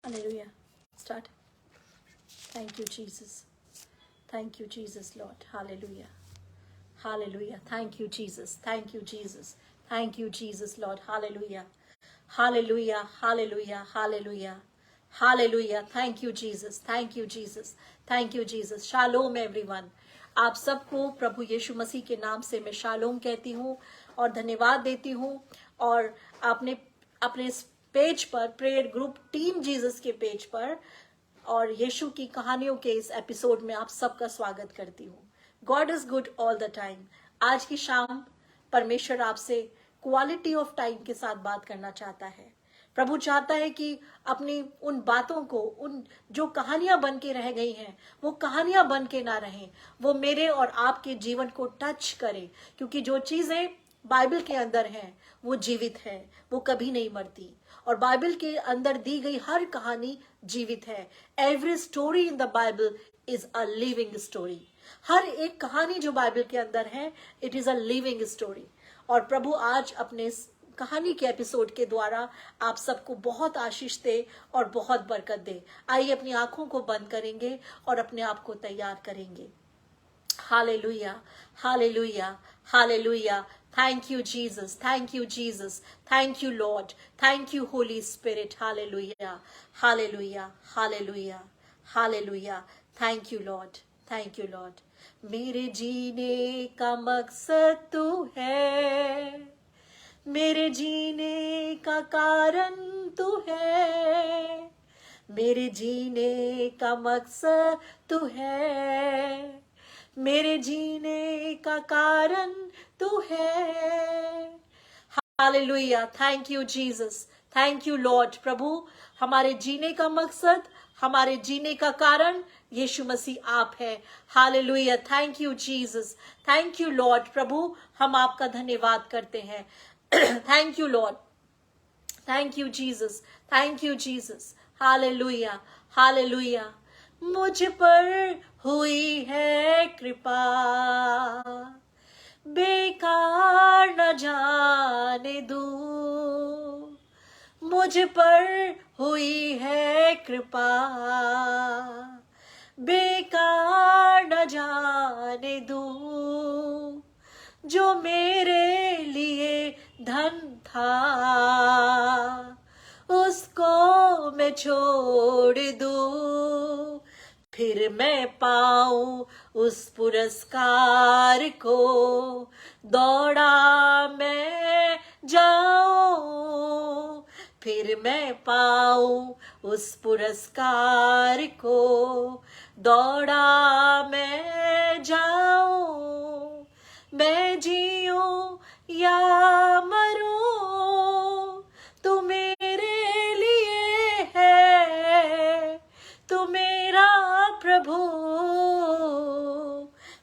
Hallelujah. Start. Thank you, Jesus. Thank you, Jesus, Lord. Hallelujah. Hallelujah. Thank you, Jesus. Thank you, Jesus. Thank you, Jesus, Lord. Hallelujah. Hallelujah. Hallelujah. Hallelujah. Hallelujah. Thank you, Jesus. Thank you, Jesus. Thank you, Jesus. Shalom, everyone. आप सबको प्रभु यीशु मसीह के नाम से मैं shalom कहती हूँ और धन्यवाद देती हूँ। और आपने अपने पेज पर, प्रेयर ग्रुप टीम जीसस के पेज पर और यीशु की कहानियों के इस एपिसोड में आप सबका स्वागत करती हूँ। God is good all the time. आज की शाम परमेश्वर आपसे क्वालिटी ऑफ टाइम के साथ बात करना चाहता है। प्रभु चाहता है कि अपनी उन बातों को, उन जो कहानियां बन के रह गई हैं, वो कहानियां बन के ना रहें, वो मेरे और आपके जीवन को टच करें, क्योंकि जो चीजें बाइबल के अंदर हैं वो जीवित है, वो कभी नहीं मरती। और बाइबल के अंदर दी गई हर कहानी जीवित है। Every story in the Bible is a living story. हर एक कहानी जो बाइबल के अंदर है, it is a living story. और प्रभु आज अपने कहानी के एपिसोड के द्वारा आप सबको बहुत आशीष दे और बहुत बरकत दे। आइए अपनी आंखों को बंद करेंगे और अपने आप को तैयार करेंगे। Hallelujah, hallelujah, hallelujah. Thank you, Jesus. Thank you, Jesus. Thank you, Lord. Thank you, Holy Spirit. Hallelujah, hallelujah, hallelujah, hallelujah. Thank you, Lord. Thank you, Lord. मेरे जीने का मकसद तू है, मेरे जीने का कारण तू है, मेरे जीने का मकसद तू है, मेरे जीने का कारण तू है। Hallelujah. Thank you Jesus. Thank you Lord. प्रभु, हमारे जीने का मकसद, हमारे जीने का कारण यीशु मसीह आप है। Hallelujah. Thank you Jesus. Thank you Lord. प्रभु, हम आपका धन्यवाद करते हैं। Thank you Lord. Thank you Jesus. Thank you Jesus. Hallelujah, hallelujah. मुझ पर हुई है कृपा, बेकार न जाने दूं। मुझ पर हुई है कृपा, बेकार न जाने दूं। जो मेरे लिए धन था, उसको मैं छोड़ दूं। फिर मैं पाऊं उस पुरस्कार को, दौड़ा मैं जाऊं। फिर मैं पाऊं उस पुरस्कार को, दौड़ा मैं जाऊं। मैं जीऊं या मरूं, तू मेरे लिए है, तू मेरा प्रभु।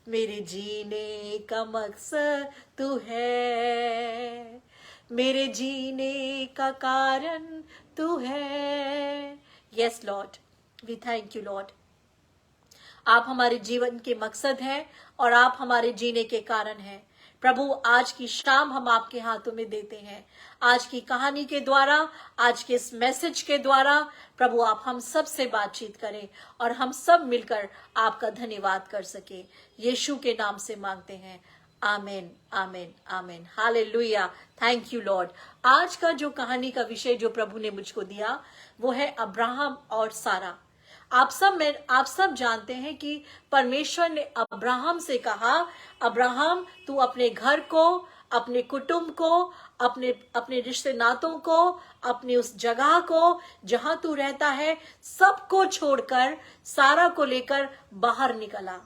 मेरे जीने का मकसद तू है, मेरे जीने का कारण तू है। Yes Lord, we thank you Lord. आप हमारे जीवन के मकसद हैं और आप हमारे जीने के कारण हैं। प्रभु, आज की शाम हम आपके हाथों में देते हैं। आज की कहानी के द्वारा, आज के इस मैसेज के द्वारा प्रभु आप हम सब से बातचीत करें और हम सब मिलकर आपका धन्यवाद कर सके। यीशु के नाम से मांगते हैं, आमीन, आमीन, आमीन। हालेलुया। Thank you Lord. आज का जो कहानी का विषय जो प्रभु ने मुझको दिया वो है अब्राहम और सारा। आप सब जानते हैं कि परमेश्वर ने अब्राहम से कहा, अब्राहम तू अपने घर को, अपने कुटुंब को, अपने रिश्ते नातों को, अपनी उस जगह को जहां तू रहता है, सबको छोड़कर सारा को लेकर बाहर निकला।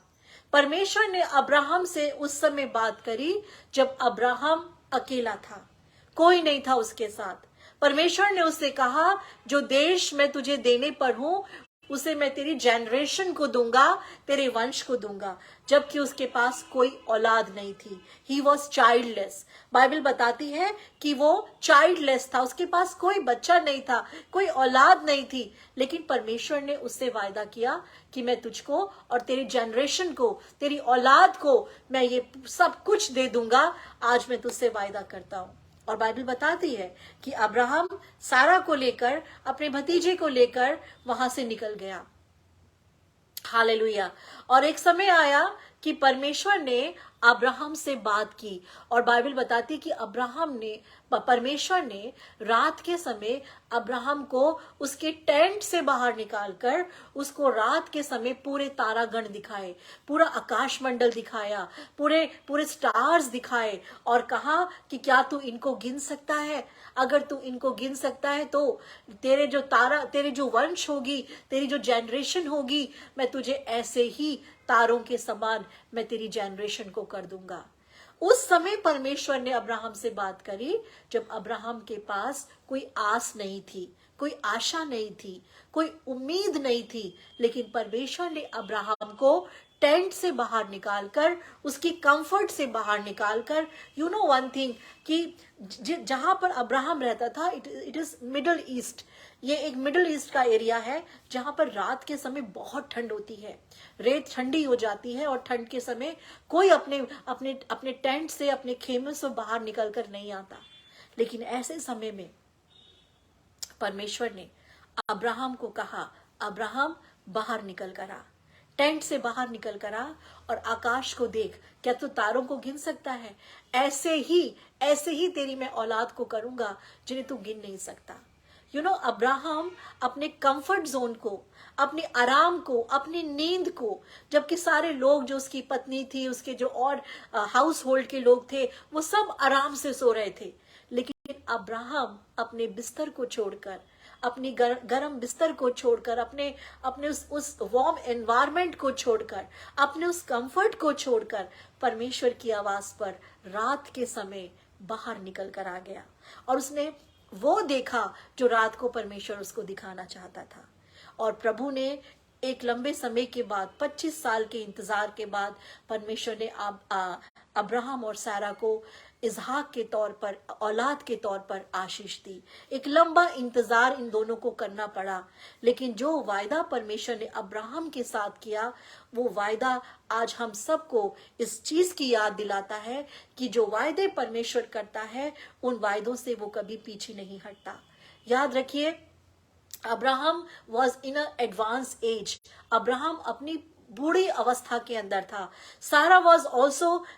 परमेश्वर ने अब्राहम से उस समय बात करी जब अब्राहम अकेला था, कोई नहीं था उसके साथ। परमेश्वर ने उससे कहा, जो देश मैं तुझे देने पर हूं उसे मैं तेरी जनरेशन को दूंगा, तेरे वंश को दूंगा। जबकि उसके पास कोई औलाद नहीं थी। He was childless. बाइबल बताती है कि वो चाइल्डलेस था, उसके पास कोई बच्चा नहीं था, कोई औलाद नहीं थी। लेकिन परमेश्वर ने उससे वायदा किया कि मैं तुझको और तेरी जनरेशन को, तेरी औलाद को मैं ये सब कुछ दे दूंगा। आज मैं तुझसे वायदा करता हूं। और बाइबल बताती है कि अब्राहम सारा को लेकर, अपने भतीजे को लेकर वहां से निकल गया। हालेलुया। और एक समय आया कि परमेश्वर ने अब्राहम से बात की, और बाइबल बताती कि परमेश्वर ने रात के समय अब्राहम को उसके टेंट से बाहर निकालकर उसको रात के समय पूरे तारागण दिखाए, पूरा आकाश मंडल दिखाया, पूरे पूरे स्टार्स दिखाए, और कहा कि क्या तू इनको गिन सकता है? अगर तू इनको गिन सकता है तो तेरे जो वंश होगी, तेरी जो जनरेशन होगी, मैं तुझे ऐसे ही तारों के समान मैं तेरी जनरेशन को कर दूंगा। उस समय परमेश्वर ने अब्राहम से बात करी जब अब्राहम के पास कोई आस नहीं थी, कोई आशा नहीं थी, कोई उम्मीद नहीं थी, लेकिन परमेश्वर ने अब्राहम को टेंट से बाहर निकालकर, उसकी कंफर्ट से बाहर निकालकर, यू नो वन थिंग कि जहां पर अब्राहम रहता था, इट इज मिडल ईस्ट। ये एक मिडल ईस्ट का एरिया है जहां पर रात के समय बहुत ठंड होती है, रेत ठंडी हो जाती है, और ठंड के समय कोई अपने अपने अपने टेंट से, अपने खेमे से बाहर निकल कर नहीं आता। लेकिन ऐसे समय में परमेश्वर ने अब्राहम को कहा, अब्राहम बाहर निकल कर आ, टेंट से बाहर निकल कर आ और आकाश को देख, क्या तू तारों को गिन सकता है? ऐसे ही तेरी मैं औलाद को करूंगा जिन्हें तू गिन नहीं सकता। यू नो, अब्राहम अपने कंफर्ट जोन को, अपने आराम को, अपनी नींद को, जबकि सारे लोग, जो उसकी पत्नी थी, उसके जो और हाउस होल्ड के लोग थे, वो सब आराम से सो रहे थे, लेकिन अब्राहम अपने बिस्तर को छोड़कर, अपनी गर्म बिस्तर को छोड़कर, अपने अपने उस वार्म एनवायरनमेंट को छोड़कर, अपने उस कंफर्ट को छोड़कर परमेश्वर की आवाज पर रात के समय बाहर निकल कर आ गया, और उसने वो देखा जो रात को परमेश्वर उसको दिखाना चाहता था। और प्रभु ने एक लंबे समय के बाद, 25 साल के इंतजार के बाद, परमेश्वर ने अब्राहम और सारा को इसहाक के तौर पर, औलाद के तौर पर आशीष दी। एक लंबा इंतजार इन दोनों को करना पड़ा, लेकिन जो वायदा परमेश्वर ने अब्राहम के साथ किया, वो वायदा आज हम सबको इस चीज की याद दिलाता है कि जो वायदे परमेश्वर करता है, उन वायदों से वो कभी पीछे नहीं हटता। याद रखिए, Abraham was in a advance age. Abraham अपनी बूढ़ी अवस्था के अंदर था। Sarah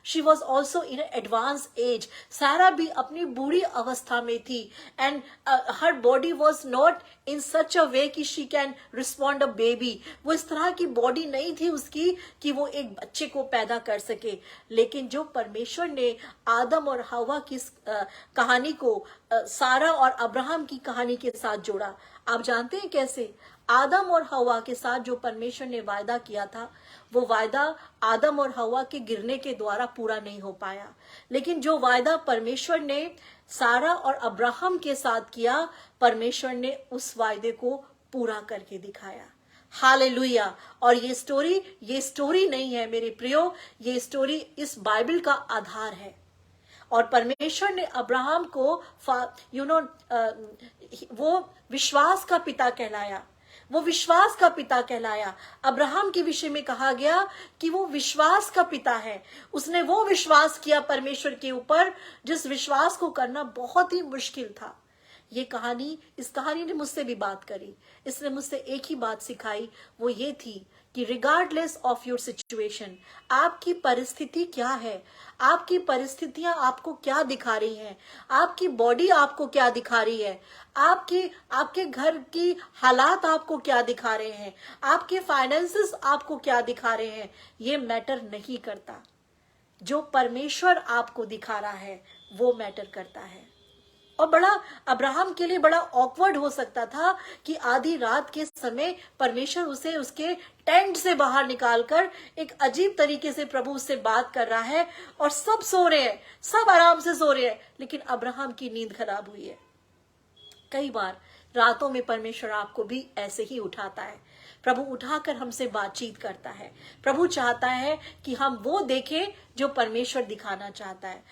she was also in advance age. Sarah भी अपनी बूढ़ी अवस्था में थी, and her body was not in such a way कि she can respond a baby. वो इस तरह की बॉडी नहीं थी उसकी कि वो एक बच्चे को पैदा कर सके। लेकिन जो परमेश्वर ने आदम और हवा की कहानी को सारा और अब्राहम की कहानी के साथ जोड़ा, आप जानते हैं कैसे? आदम और हवा के साथ जो परमेश्वर ने वायदा किया था, वो वायदा आदम और हवा के गिरने के द्वारा पूरा नहीं हो पाया, लेकिन जो वायदा परमेश्वर ने सारा और अब्राहम के साथ किया, परमेश्वर ने उस वायदे को पूरा करके दिखाया। हालेलुया। और ये स्टोरी नहीं है मेरे प्रियो, ये स्टोरी इस बाइबल का आधार है। और परमेश्वर ने अब्राहम को वो विश्वास का पिता कहलाया, वो विश्वास का पिता कहलाया। अब्राहम के विषय में कहा गया कि वो विश्वास का पिता है। उसने वो विश्वास किया परमेश्वर के ऊपर जिस विश्वास को करना बहुत ही मुश्किल था। इस कहानी ने मुझसे भी बात करी। इसने मुझसे एक ही बात सिखाई, वो ये थी कि रिगार्डलेस ऑफ योर सिचुएशन, आपकी परिस्थिति क्या है, आपकी परिस्थितियां आपको क्या दिखा रही हैं, आपकी बॉडी आपको क्या दिखा रही है, आपके घर की हालात आपको क्या दिखा रहे हैं, आपके फाइनेंसेस आपको क्या दिखा रहे हैं, ये मैटर नहीं करता। जो परमेश्वर आपको दिखा रहा है वो मैटर करता है। और बड़ा अब्राहम के लिए बड़ा ऑकवर्ड हो सकता था कि आधी रात के समय परमेश्वर उसे उसके टेंट से बाहर निकालकर एक अजीब तरीके से प्रभु उससे बात कर रहा है, और सब सो रहे हैं, सब आराम से सो रहे हैं, लेकिन अब्राहम की नींद खराब हुई है। कई बार रातों में परमेश्वर आपको भी ऐसे ही उठाता है। प्रभु उठाकर हमसे बातचीत करता है। प्रभु चाहता है कि हम वो देखें जो परमेश्वर दिखाना चाहता है।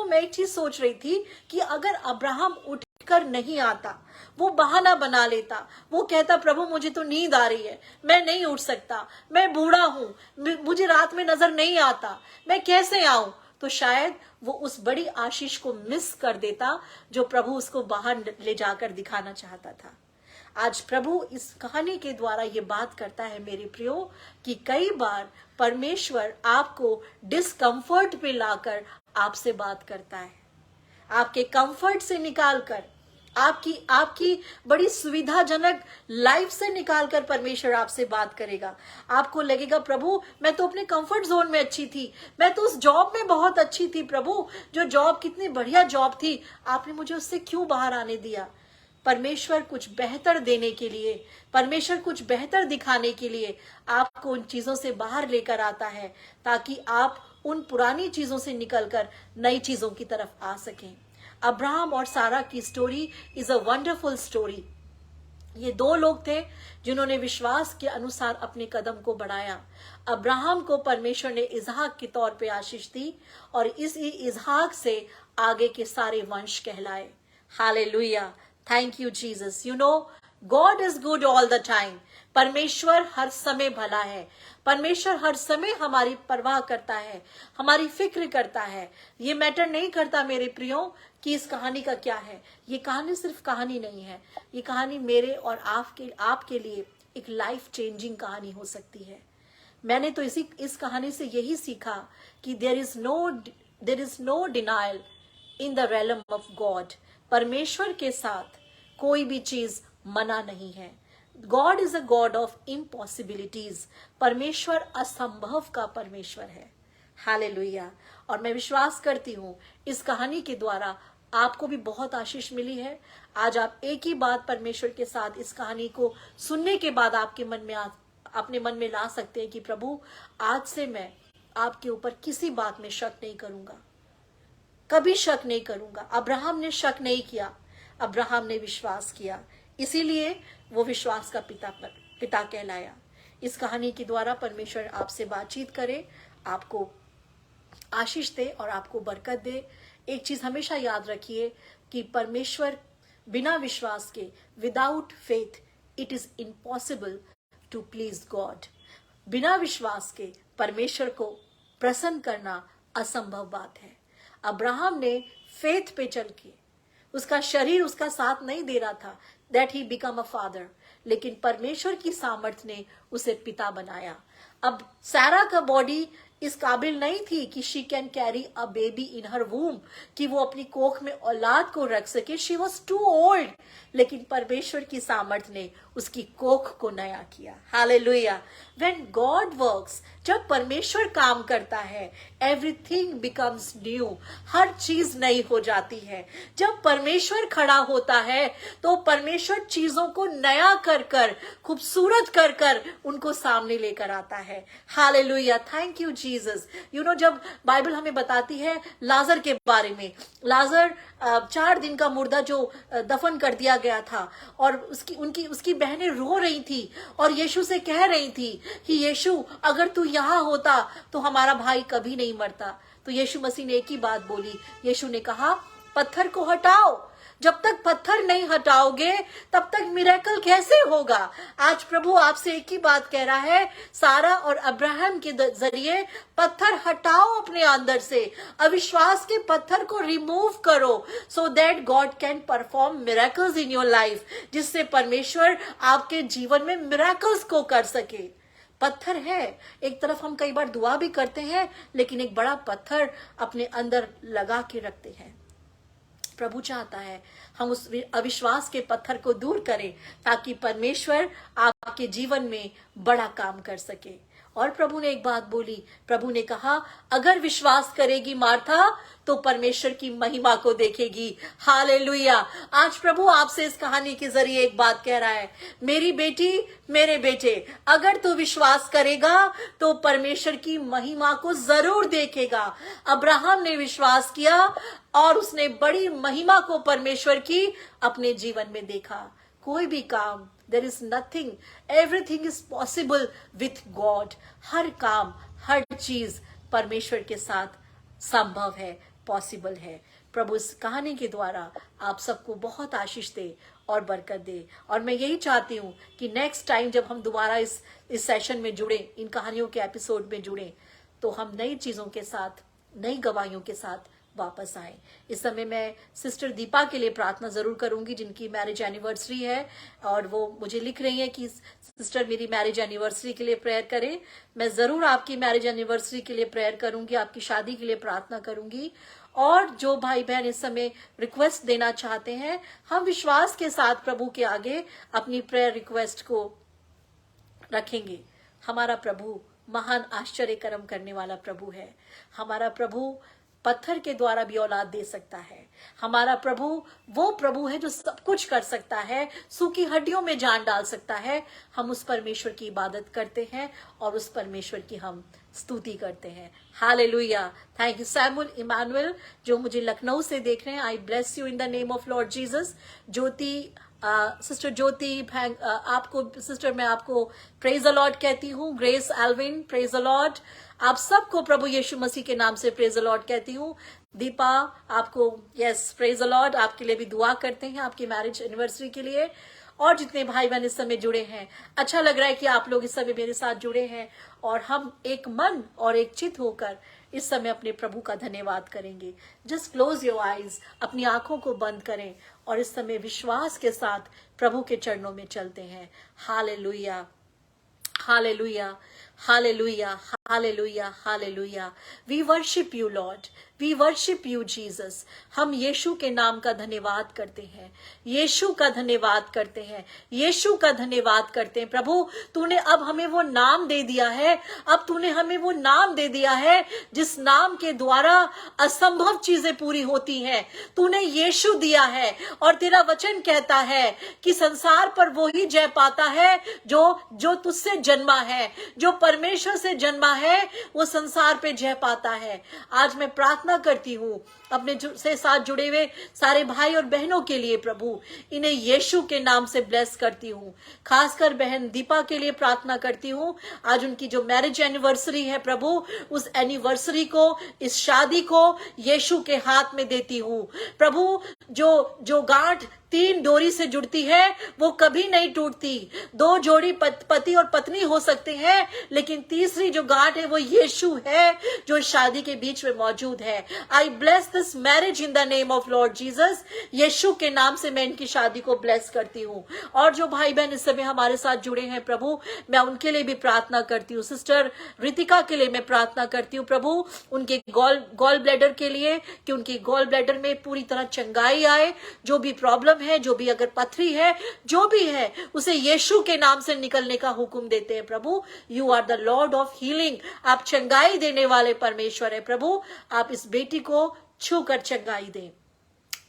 मैं एक चीज सोच रही थी कि अगर अब्राहम उठकर नहीं आता, वो बहाना बना लेता, वो कहता प्रभु मुझे तो नींद आ रही है, मैं नहीं उठ सकता, मैं बूढ़ा हूं, मुझे रात में नजर नहीं आता, मैं कैसे आऊं, तो शायद वो उस बड़ी आशीष को मिस कर देता जो प्रभु उसको बाहर ले जाकर दिखाना चाहता था। आज प्रभु इस कहानी के द्वारा ये बात करता है मेरे प्रियो, कि कई बार परमेश्वर आपको डिस्कम्फर्ट पे लाकर आपसे बात करता है, आपके कंफर्ट से निकालकर, आपकी बड़ी सुविधाजनक लाइफ से निकालकर परमेश्वर आपसे बात करेगा। आपको लगेगा प्रभु मैं तो अपने कंफर्ट जोन में अच्छी थी, मैं तो उस जॉब में बहुत अच्छी थी प्रभु, जो जॉब कितनी बढ़िया जॉब थी, आपने मुझे उससे क्यों बाहर आने दिया। परमेश्वर कुछ बेहतर देने के लिए, परमेश्वर कुछ बेहतर दिखाने के लिए आपको उन चीजों से बाहर लेकर आता है, ताकि आप उन पुरानी चीजों से निकलकर नई चीजों की तरफ आ सकें। अब्राहम और सारा की story is a wonderful story. ये दो लोग थे जिन्होंने विश्वास के अनुसार अपने कदम को बढ़ाया। अब्राहम को परमेश्वर ने इसहाक के तौर पे आशीष दी और इस इसहाक से आगे के सारे वंश कहलाए। Hallelujah, thank you Jesus. You know God is good all the time. परमेश्वर हर समय भला है, परमेश्वर हर समय हमारी परवाह करता है, हमारी फिक्र करता है। ये मैटर नहीं करता मेरे प्रियो कि इस कहानी का क्या है। ये कहानी सिर्फ कहानी नहीं है, ये कहानी मेरे और आपके लिए एक लाइफ चेंजिंग कहानी हो सकती है। मैंने तो इस कहानी से यही सीखा कि there is no denial in the realm of God. परमेश्वर के साथ कोई भी चीज मना नहीं है। God is a God of impossibilities. परमेश्वर असंभव का परमेश्वर है। हालेलुया। और मैं विश्वास करती हूं इस कहानी के द्वारा आपको भी बहुत आशीष मिली है। आज आप एक ही बात परमेश्वर के साथ इस कहानी को सुनने के बाद अपने मन में ला सकते हैं कि प्रभु आज से मैं आपके ऊपर किसी बात में शक नहीं करूंगा, कभी शक नहीं करूंगा। अब्राहम ने शक नहीं किया, अब्राहम ने विश्वास किया, इसीलिए वो विश्वास का पिता कहलाया। इस कहानी के द्वारा परमेश्वर आपसे बातचीत करे, आपको आशीष दे और आपको बरकत दे। एक चीज हमेशा याद रखिए कि परमेश्वर बिना विश्वास के, without faith it is impossible to please God. बिना विश्वास के परमेश्वर को प्रसन्न करना असंभव बात है। अब्राहम ने फेथ पे चल के, उसका शरीर उसका साथ नहीं दे रहा था that he become a father, लेकिन परमेश्वर की सामर्थ ने उसे पिता बनाया। अब सारा का बॉडी इस काबिल नहीं थी कि she can carry a baby in her womb, कि वो अपनी कोख में औलाद को रख सके। शी वॉज टू ओल्ड, लेकिन परमेश्वर की सामर्थ ने उसकी कोख को नया किया। हालेलुया। व्हेन गॉड वर्क्स, जब परमेश्वर काम करता है, एवरीथिंग बिकम्स न्यू। हर चीज नई हो जाती है। जब परमेश्वर खड़ा होता है तो परमेश्वर चीजों को नया कर कर, खूबसूरत कर कर उनको सामने लेकर आता है। Hallelujah, thank you Jesus. You know, जब बाइबल हमें बताती है लाजर के बारे में, लाजर 4 दिन का मुर्दा जो दफन कर दिया गया था, और उसकी बहनें रो रही थी और यीशु से कह रही थी कि यीशु अगर तू यहाँ होता तो हमारा भाई कभी नहीं मरता। तो यीशु मसीह ने एक ही बात बोली। यीशु ने कहा पत्थर को हटाओ। जब तक पत्थर नहीं हटाओगे तब तक मिरेकल कैसे होगा। आज प्रभु आपसे एक ही बात कह रहा है, सारा और अब्राहम के जरिए पत्थर हटाओ अपने अंदर से, अविश्वास के पत्थर को रिमूव करो, so that God can perform miracles in your life, जिससे परमेश्वर आपके जीवन में मिरेकल्स को कर सके। पत्थर है, एक तरफ हम कई बार दुआ भी करते हैं, लेकिन एक बड़ा पत्थर अपने अंदर लगा के रखते हैं। प्रभु चाहता है हम उस अविश्वास के पत्थर को दूर करें, ताकि परमेश्वर आपके जीवन में बड़ा काम कर सके। और प्रभु ने एक बात बोली, प्रभु ने कहा अगर विश्वास करेगी मार्था तो परमेश्वर की महिमा को देखेगी। हालेलुया। आज प्रभु आपसे इस कहानी के जरिए एक बात कह रहा है, मेरी बेटी, मेरे बेटे, अगर तू विश्वास करेगा तो परमेश्वर की महिमा को जरूर देखेगा। अब्राहम ने विश्वास किया और उसने बड़ी महिमा को परमेश्वर की अपने जीवन में देखा। कोई भी काम, there is nothing, everything is possible with God। हर काम, हर चीज परमेश्वर के साथ संभव है, पॉसिबल है। प्रभु इस कहानी के द्वारा आप सबको बहुत आशीष दे और बरकत दे। और मैं यही चाहती हूँ कि नेक्स्ट टाइम जब हम दोबारा इस सेशन में जुड़े, इन कहानियों के एपिसोड में जुड़े, तो हम नई चीजों के साथ नई गवाहियों के साथ वापस आए। इस समय मैं सिस्टर दीपा के लिए प्रार्थना जरूर करूंगी, जिनकी मैरिज एनिवर्सरी है, और वो मुझे लिख रही है कि सिस्टर मेरी मैरिज एनिवर्सरी के लिए प्रेयर करें। मैं जरूर आपकी मैरिज एनिवर्सरी के लिए प्रेयर करूंगी, आपकी शादी के लिए प्रार्थना करूंगी। और जो भाई बहन इस समय रिक्वेस्ट देना चाहते हैं, हम विश्वास के साथ प्रभु के आगे अपनी प्रेयर रिक्वेस्ट को रखेंगे। हमारा प्रभु महान आश्चर्य कर्म करने वाला प्रभु है। हमारा प्रभु पत्थर के द्वारा भी औलाद दे सकता है। हमारा प्रभु वो प्रभु है जो सब कुछ कर सकता है, सूखी हड्डियों में जान डाल सकता है। हम उस परमेश्वर की इबादत करते हैं और उस परमेश्वर की हम स्तुति करते हैं। Hallelujah. Thank you Samuel Emmanuel जो मुझे लखनऊ से देख रहे हैं। I bless you in the name of Lord Jesus. Jyoti sister Jyoti आपको सिस्टर मैं आपको प्रेज द लॉर्ड कहती हूँ। Grace Elvin praise the Lord. आप सबको प्रभु यीशु मसीह के नाम से प्रेज द लॉर्ड कहती हूँ। दीपा आपको यस प्रेज द लॉर्ड। आपके लिए भी दुआ करते हैं आपकी मैरिज एनिवर्सरी के लिए। और जितने भाई बहन इस समय जुड़े हैं, अच्छा लग रहा है कि आप लोग इस समय मेरे साथ जुड़े हैं और हम एक मन और एक चित होकर इस समय अपने प्रभु का धन्यवाद करेंगे। जस्ट क्लोज योर आईज, अपनी आंखों को बंद करें और इस समय विश्वास के साथ प्रभु के चरणों में चलते हैं। Hallelujah, hallelujah, hallelujah, hallelujah, hallelujah. We worship you Lord, we worship you Jesus. हम यीशु के नाम का धन्यवाद करते हैं, यीशु का धन्यवाद करते हैं, यीशु का धन्यवाद करते हैं। प्रभु तूने अब हमें वो नाम दे दिया है, अब तूने हमें वो नाम दे दिया है जिस नाम के द्वारा असंभव चीजें पूरी होती हैं। तूने यीशु दिया है और तेरा वचन कहता है कि संसार पर वो ही जय पाता है जो तुझसे जन्मा है, जो परमेश्वर से जन्मा है वो संसार पे जय पाता है। आज मैं प्रार्थना करती हूँ अपने से साथ जुड़े हुए सारे भाई और बहनों के लिए प्रभु, इन्हें यीशु के नाम से ब्लेस करती हूँ। खासकर बहन दीपा के लिए प्रार्थना करती हूँ। आज उनकी जो मैरिज एनिवर्सरी है प्रभु, उस एनिवर्सरी को, इस शादी को यीशु के हाथ में देती हूँ प्रभु। जो गांठ 3 डोरी से जुड़ती है वो कभी नहीं टूटती। 2 जोड़ी पति और पत्नी हो सकते हैं, लेकिन तीसरी जो गांठ है वो यीशु है जो शादी के बीच में मौजूद है। I bless this marriage in the name of Lord Jesus. यीशु के नाम से मैं इनकी शादी को ब्लेस करती हूँ। और जो भाई बहन इस समय हमारे साथ जुड़े हैं प्रभु, मैं उनके लिए भी प्रार्थना करती हूँ। सिस्टर रितिका के लिए मैं प्रार्थना करती हूँ प्रभु, उनके गॉल ब्लैडर के लिए, कि उनकी गॉल ब्लैडर में पूरी तरह चंगाई आए। जो भी प्रॉब्लम है, जो भी अगर पथरी है, जो भी है, उसे यीशु के नाम से निकलने का हुक्म देते हैं प्रभु। You are the Lord of healing. आप चंगाई देने वाले परमेश्वर है प्रभु। आप इस बेटी को छूकर चंगाई दें।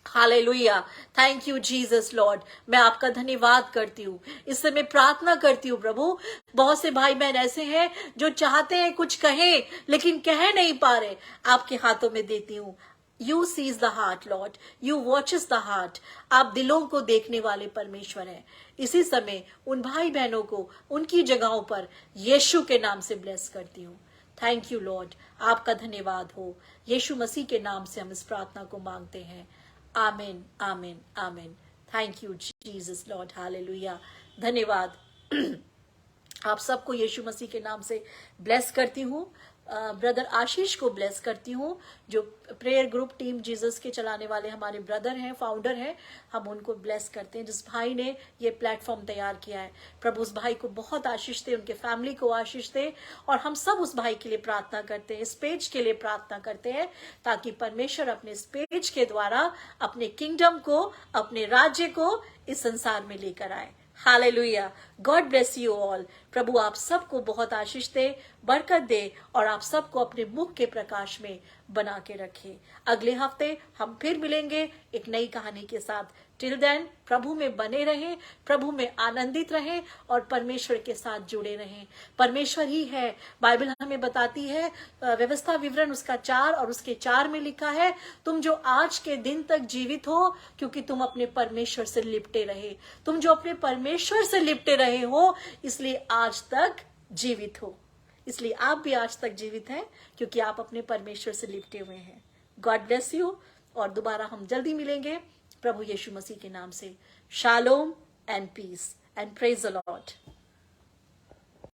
Hallelujah. Thank you Jesus Lord. मैं आपका धन्यवाद करती हूँ। इस समय प्रार्थना करती हूँ प्रभु, बहुत से भाई बहन ऐसे हैं जो चाहते हैं कुछ कहें लेकिन कह नहीं पा रहे, आपके हाथों में देती हूँ। You sees the heart, Lord. You watches the heart. आप दिलों को देखने वाले परमेश्वर हैं। इसी समय उन भाई बहनों को उनकी जगहों पर यीशु के नाम से ब्लेस करती हूँ। Thank you Lord. आपका धन्यवाद हो। यीशु मसीह के नाम से हम इस प्रार्थना को मांगते हैं। आमीन, आमीन, आमीन। Thank you Jesus Lord. Hallelujah. धन्यवाद। आप सबको यीशु मसीह के नाम से ब्लेस करती हूँ। ब्रदर आशीष को ब्लेस करती हूँ, जो प्रेयर ग्रुप टीम जीसस के चलाने वाले हमारे ब्रदर हैं, फाउंडर हैं। हम उनको ब्लेस करते हैं, जिस भाई ने ये प्लेटफॉर्म तैयार किया है। प्रभु उस भाई को बहुत आशीष दे, उनके फैमिली को आशीष दे। और हम सब उस भाई के लिए प्रार्थना करते हैं, इस पेज के लिए प्रार्थना करते हैं, ताकि परमेश्वर अपने इस पेज के द्वारा अपने किंगडम को, अपने राज्य को इस संसार में लेकर आए। Hallelujah. God bless you all. प्रभु आप सबको बहुत आशीष दे, बरकत दे और आप सबको अपने मुख के प्रकाश में बना के रखे। अगले हफ्ते हम फिर मिलेंगे एक नई कहानी के साथ। टिल देन प्रभु में बने रहें, प्रभु में आनंदित रहें और परमेश्वर के साथ जुड़े रहें। परमेश्वर ही है। बाइबल हमें बताती है, व्यवस्था विवरण उसका 4 और उसके 4 में लिखा है, तुम जो आज के दिन तक जीवित हो क्योंकि तुम अपने परमेश्वर से लिपटे रहे। तुम जो अपने परमेश्वर से लिपटे रहे हो, इसलिए आज तक जीवित हो। इसलिए आप भी आज तक जीवित हैं क्योंकि आप अपने परमेश्वर से लिपटे हुए हैं। God bless you. और दोबारा हम जल्दी मिलेंगे प्रभु यीशु मसीह के नाम से। Shalom and peace and praise the Lord.